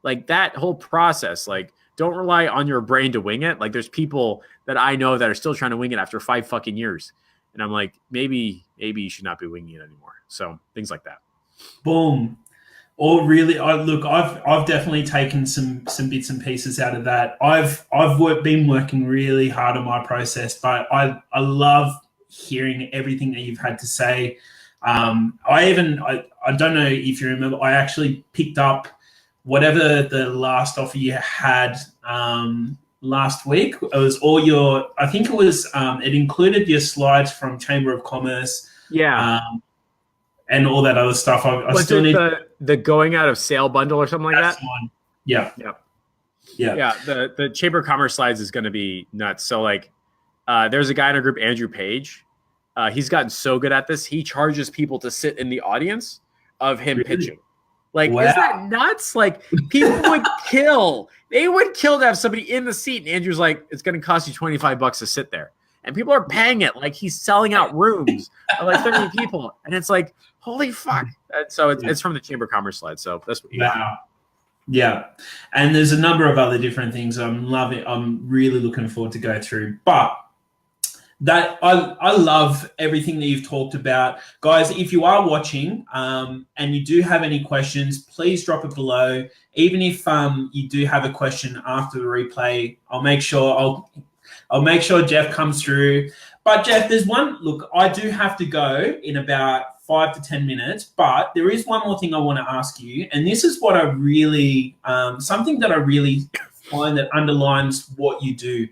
Like that whole process, like don't rely on your brain to wing it. Like there's people that I know that are still trying to wing it after 5 fucking years. And I'm like, maybe you should not be winging it anymore. So things like that. Boom. Or really, I've definitely taken some bits and pieces out of that. I've been working really hard on my process, but I love hearing everything that you've had to say. I don't know if you remember, I actually picked up whatever the last offer you had last week. It was all your, I think it was, it included your slides from Chamber of Commerce. Yeah. And all that other stuff. I was still it need the going out of sale bundle or something like that? One. Yeah. The Chamber of Commerce slides is going to be nuts. So like, there's a guy in our group, Andrew Page. He's gotten so good at this. He charges people to sit in the audience of him pitching. Like, isn't that nuts? Like, people would kill. They would kill to have somebody in the seat. And Andrew's like, it's going to cost you $25 to sit there. And people are paying it. Like, he's selling out rooms of like 30 people. And it's like, holy fuck. And so it's from the Chamber of Commerce slide. So that's what you got. Yeah. And there's a number of other different things I'm loving. I'm really looking forward to go through. But that I love everything that you've talked about. Guys, if you are watching and you do have any questions, please drop it below. Even if you do have a question after the replay, I'll make sure Jeff comes through. But Jeff, there's one, look, I do have to go in about 5 to 10 minutes, but there is one more thing I want to ask you. And this is what I really, something that I really find that underlines what you do.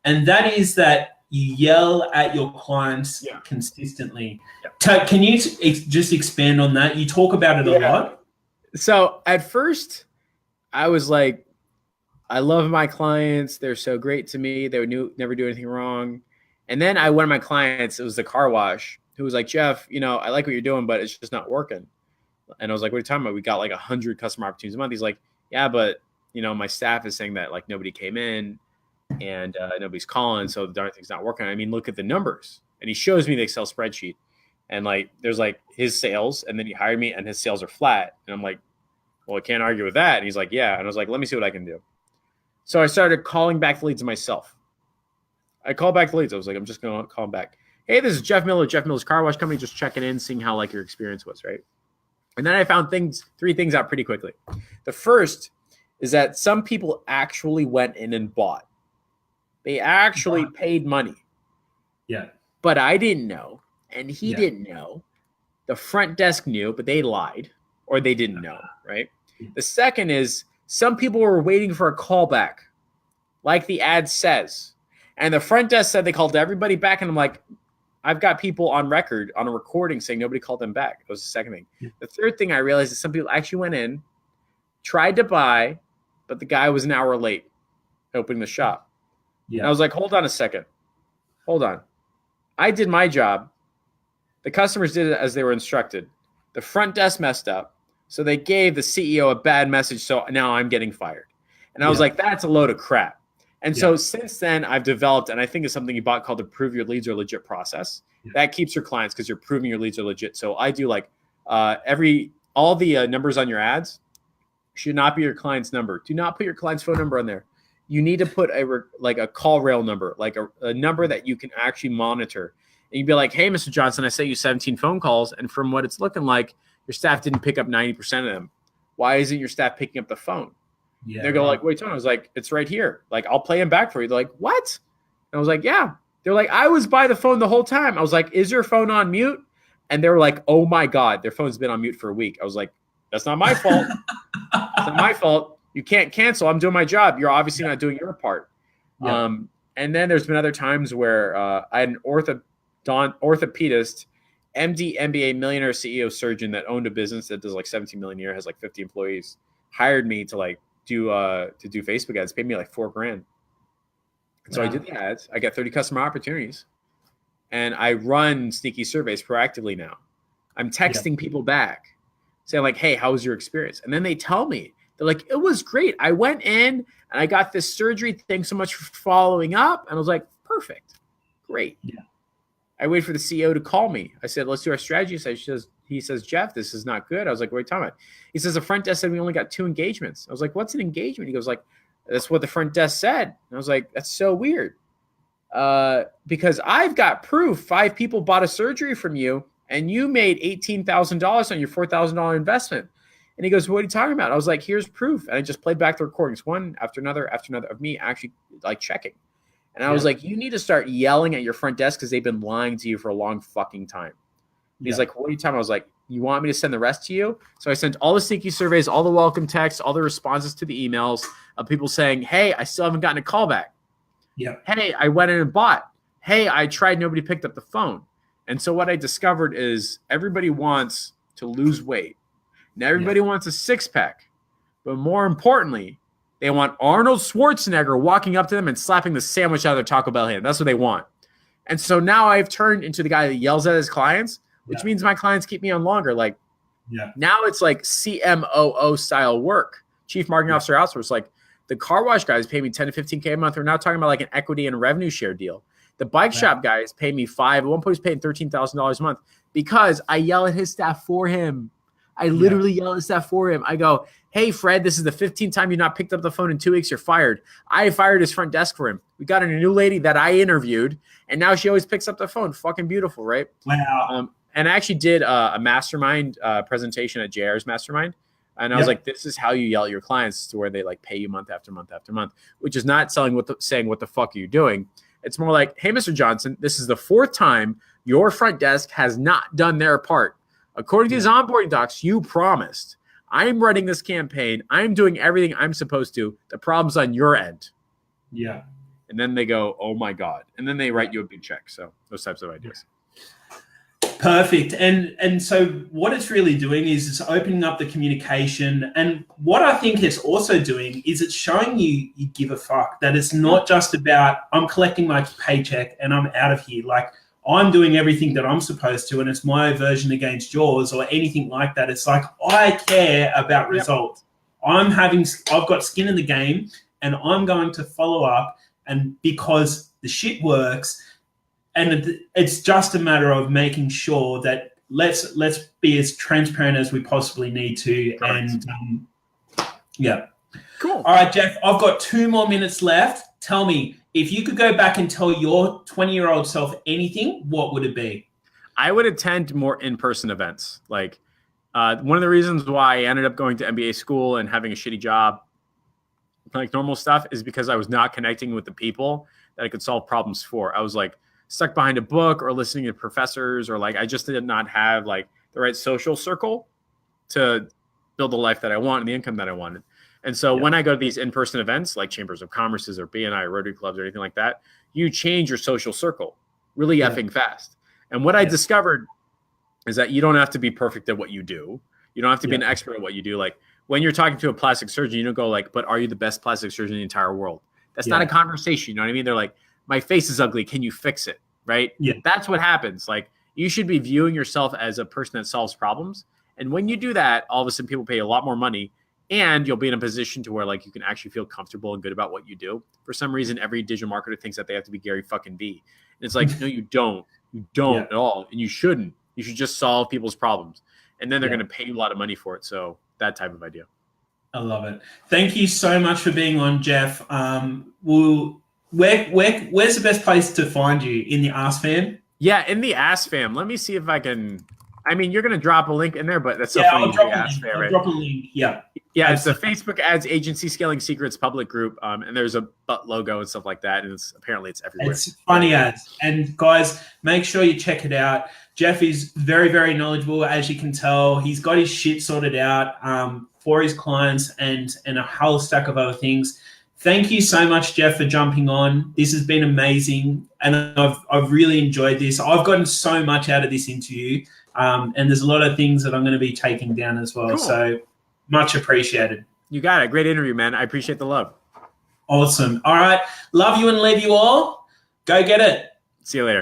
And that is that you yell at your clients consistently. Yeah. Can you just expand on that? You talk about it a lot. So at first I was like, I love my clients. They're so great to me. They would never do anything wrong. And then one of my clients, it was the car wash, who was like, Jeff, you know, I like what you're doing, but it's just not working. And I was like, what are you talking about? We got like 100 customer opportunities a month. He's like, yeah, but you know, my staff is saying that like nobody came in and nobody's calling. So the darn thing's not working. I mean, look at the numbers. And he shows me the Excel spreadsheet and like, there's like his sales, and then he hired me and his sales are flat. And I'm like, well, I can't argue with that. And he's like, yeah. And I was like, let me see what I can do. So I started calling back the leads myself. I called back the leads. I was like, I'm just going to call them back. Hey, this is Jeff Miller, Jeff Miller's Car Wash Company, just checking in, seeing how like your experience was, right? And then I found 3 things out pretty quickly. The first is that some people actually went in and bought. They actually paid money. Yeah. But I didn't know, and he didn't know. The front desk knew, but they lied, or they didn't know, right? The second is some people were waiting for a callback, like the ad says. And the front desk said they called everybody back, and I'm like, I've got people on record, on a recording, saying nobody called them back. That was the second thing. Yeah. The third thing I realized is some people actually went in, tried to buy, but the guy was an hour late opening the shop. Yeah. And I was like, hold on a second. Hold on. I did my job. The customers did it as they were instructed. The front desk messed up. So they gave the CEO a bad message. So now I'm getting fired. And I was like, that's a load of crap. And so since then, I've developed, and I think it's something you bought called the Prove Your Leads Are Legit process. That keeps your clients because you're proving your leads are legit. So I do like all the numbers on your ads should not be your client's number. Do not put your client's phone number on there. You need to put a call rail number, like a number that you can actually monitor. And you'd be like, hey, Mr. Johnson, I sent you 17 phone calls. And from what it's looking like, your staff didn't pick up 90% of them. Why isn't your staff picking up the phone? Yeah, they go like, wait, Tony. I was like, it's right here. Like, I'll play them back for you. They're like, what? And I was like, yeah. They're like, I was by the phone the whole time. I was like, is your phone on mute? And they were like, oh my God, their phone's been on mute for a week. I was like, that's not my fault. It's not my fault. You can't cancel. I'm doing my job. You're obviously not doing your part. Yeah. And then there's been other times where I had an orthopedist, MD, MBA, millionaire, CEO, surgeon that owned a business that does like 17 million a year, has like 50 employees, hired me to like do Facebook ads, paid me like $4,000. And so I did the ads. I got 30 customer opportunities, and I run sneaky surveys proactively now. I'm texting people back saying like, hey, how was your experience? And then they tell me, they're like, it was great. I went in and I got this surgery. Thanks so much for following up. And I was like, perfect. Great. Yeah. I waited for the CEO to call me. I said, let's do our strategy. So he says, Jeff, this is not good. I was like, what are you talking about? He says, the front desk said we only got 2 engagements. I was like, what's an engagement? He goes like, that's what the front desk said. And I was like, that's so weird. Because I've got proof 5 people bought a surgery from you and you made $18,000 on your $4,000 investment. And he goes, what are you talking about? I was like, here's proof. And I just played back the recordings one after another of me actually like checking. And I was like, you need to start yelling at your front desk because they've been lying to you for a long fucking time. He's like, what are you talking about? I was like, you want me to send the rest to you? So I sent all the sneaky surveys, all the welcome texts, all the responses to the emails of people saying, hey, I still haven't gotten a call back. Yeah. Hey, I went in and bought. Hey, I tried. Nobody picked up the phone. And so what I discovered is everybody wants to lose weight. Now everybody wants a 6-pack. But more importantly, they want Arnold Schwarzenegger walking up to them and slapping the sandwich out of their Taco Bell hand. That's what they want. And so now I've turned into the guy that yells at his clients, which means my clients keep me on longer. Like now it's like CMOO style work. Chief Marketing Officer outsource. Like the car wash guys pay me 10 to 15K a month. We're now talking about like an equity and revenue share deal. The bike shop guys pay me $5. At one point, he's paying $13,000 a month because I yell at his staff for him. I literally yell at his staff for him. I go, hey, Fred, this is the 15th time you've not picked up the phone in 2 weeks. You're fired. I fired his front desk for him. We got a new lady that I interviewed, and now she always picks up the phone. Fucking beautiful, right? Wow. And I actually did a mastermind presentation at JR's Mastermind. And I was like, this is how you yell at your clients to where they like pay you month after month after month, which is not saying what the fuck are you doing. It's more like, hey, Mr. Johnson, this is the 4th time your front desk has not done their part. According to these onboarding docs, you promised. I'm running this campaign. I'm doing everything I'm supposed to. The problem's on your end. Yeah. And then they go, oh my God. And then they write you a big check. So those types of ideas. Perfect. And so what it's really doing is it's opening up the communication. And what I think it's also doing is it's showing you give a fuck, that it's not just about I'm collecting my paycheck and I'm out of here. Like I'm doing everything that I'm supposed to, and it's my version against yours or anything like that. It's like, I care about results. I've got skin in the game, and I'm going to follow up, and because the shit works, and it's just a matter of making sure that let's be as transparent as we possibly need to. Correct. And cool. All right, Jeff, I've got 2 more minutes left. Tell me, if you could go back and tell your 20-year-old self anything, what would it be? I would attend more in-person events. Like one of the reasons why I ended up going to MBA school and having a shitty job, like normal stuff, is because I was not connecting with the people that I could solve problems for. I was like stuck behind a book or listening to professors, or like I just did not have like the right social circle to build the life that I want and the income that I wanted. And so when I go to these in-person events like Chambers of Commerce's or BNI or Rotary Clubs or anything like that, you change your social circle really effing fast. And what I discovered is that you don't have to be perfect at what you do. You don't have to be an expert at what you do. Like when you're talking to a plastic surgeon, you don't go like, but are you the best plastic surgeon in the entire world? That's not a conversation. You know what I mean? They're like, my face is ugly. Can you fix it? Right? Yeah. That's what happens. Like You should be viewing yourself as a person that solves problems. And when you do that, all of a sudden people pay a lot more money, and you'll be in a position to where like you can actually feel comfortable and good about what you do. For some reason, every digital marketer thinks that they have to be Gary fucking Vee. And it's like, no, you don't. You don't at all. And you shouldn't. You should just solve people's problems. And then they're going to pay you a lot of money for it. So that type of idea. I love it. Thank you so much for being on, Jeff. Where's the best place to find you? In the Ask Fam? Yeah, in the Ask Fam. Let me see if I can. I mean, you're going to drop a link in there, but that's so funny. I'll drop a link. Yeah. Yeah, it's the Facebook Ads Agency Scaling Secrets public group, and there's a butt logo and stuff like that, and apparently it's everywhere. It's funny ads. And guys, make sure you check it out. Jeff is very, very knowledgeable, as you can tell. He's got his shit sorted out for his clients and a whole stack of other things. Thank you so much, Jeff, for jumping on. This has been amazing, and I've really enjoyed this. I've gotten so much out of this interview, and there's a lot of things that I'm going to be taking down as well. Cool. So much appreciated. You got it. Great interview, man. I appreciate the love. Awesome. All right. Love you and leave you all. Go get it. See you later.